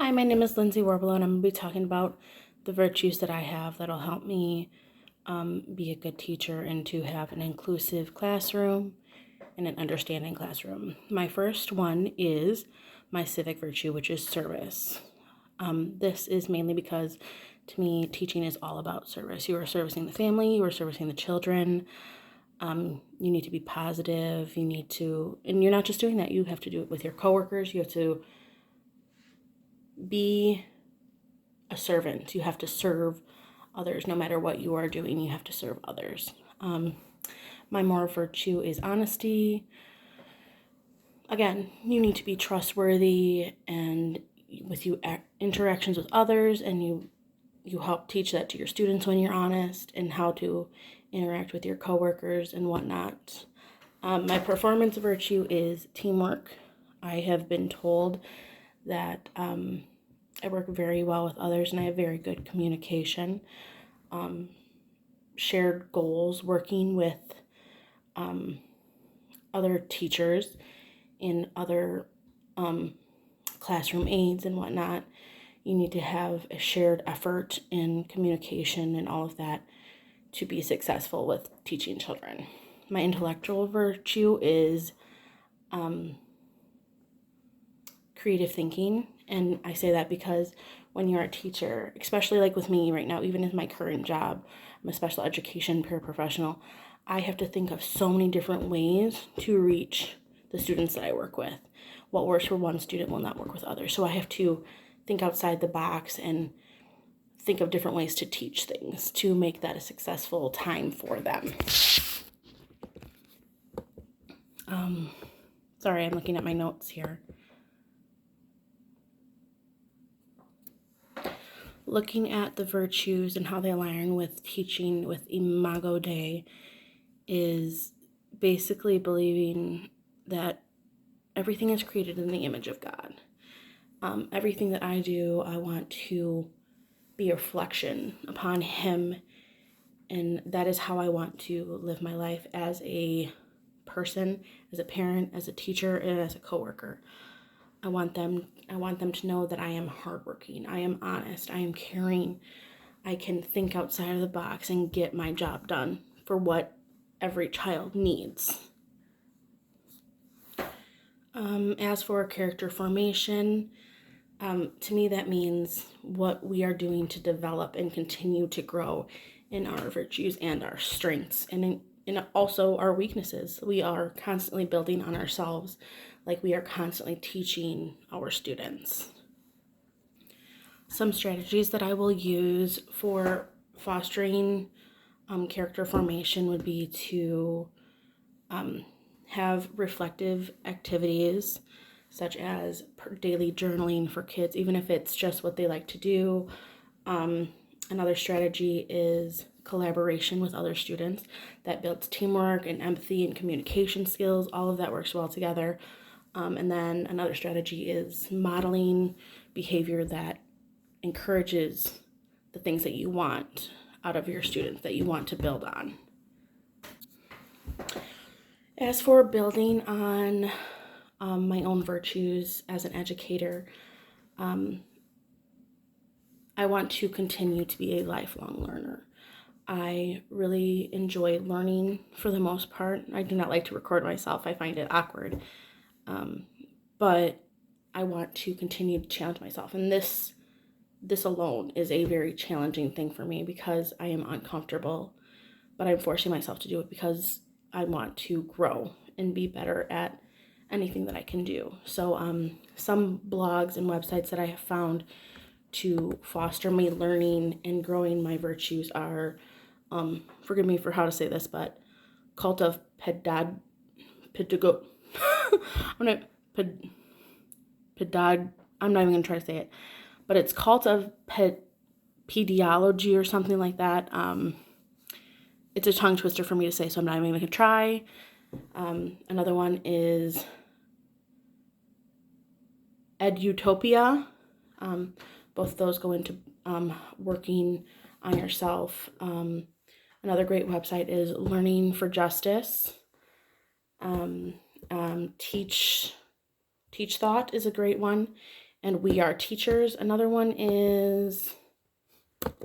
Hi, my name is Lindsay Warblow, and I'm going to be talking about the virtues that I have that'll help me be a good teacher and to have an inclusive classroom and an understanding classroom. My first one is my civic virtue, which is service. This is mainly because to me, teaching is all about service. You are servicing the family, you are servicing the children. You need to be positive. And you're not just doing that, you have to do it with your coworkers. You have to be a servant. You have to serve others no matter what you are doing. You have to serve others. My moral virtue is honesty. Again, you need to be trustworthy and with you interactions with others, and you help teach that to your students when you're honest and how to interact with your coworkers and whatnot. My performance virtue is teamwork. I have been told that I work very well with others and I have very good communication. Shared goals, working with other teachers and other classroom aides and whatnot. You need to have a shared effort in communication and all of that to be successful with teaching children. My intellectual virtue is creative thinking, and I say that because when you're a teacher, especially like with me right now, even in my current job, I'm a special education paraprofessional, I have to think of so many different ways to reach the students that I work with. What works for one student will not work with others, so I have to think outside the box and think of different ways to teach things to make that a successful time for them. Sorry, I'm looking at my notes here. Looking at the virtues and how they align with teaching with Imago Dei is basically believing that everything is created in the image of God. Everything that I do, I want to be a reflection upon Him, and that is how I want to live my life as a person, as a parent, as a teacher, and as a coworker. I want them to know that I am hardworking, I am honest, I am caring, I can think outside of the box and get my job done for what every child needs. As for character formation, to me that means what we are doing to develop and continue to grow in our virtues and our strengths, and also our weaknesses. We are constantly building on ourselves, like we are constantly teaching our students. Some strategies that I will use for fostering character formation would be to have reflective activities such as daily journaling for kids, even if it's just what they like to do. Another strategy is collaboration with other students that builds teamwork and empathy and communication skills. All of that works well together. And then another strategy is modeling behavior that encourages the things that you want out of your students, that you want to build on. As for building on my own virtues as an educator, I want to continue to be a lifelong learner. I really enjoy learning for the most part. I do not like to record myself. I find it awkward. But I want to continue to challenge myself. And this alone is a very challenging thing for me because I am uncomfortable, but I'm forcing myself to do it because I want to grow and be better at anything that I can do. So some blogs and websites that I have found to foster me learning and growing my virtues are, forgive me for how to say this, but Cult of Pedagogy. I'm not even gonna try to say it, but it's Cult of Pediology or something like that. It's a tongue twister for me to say, so I'm not even gonna try. Another one is Edutopia. Both of those go into working on yourself. Another great website is Learning for Justice. Teach Thought is a great one. and We Are Teachers. Another one is,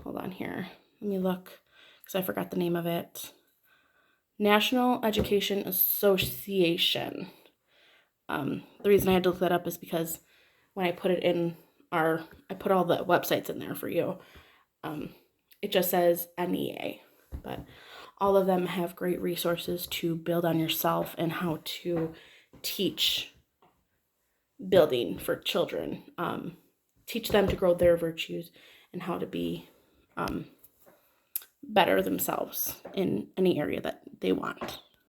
hold on here, let me look because I forgot the name of it. National Education Association. The reason I had to look that up is because when I put it in I put all the websites in there for you. It just says NEA, but all of them have great resources to build on yourself and how to teach building for children. Teach them to grow their virtues and how to be better themselves in any area that they want.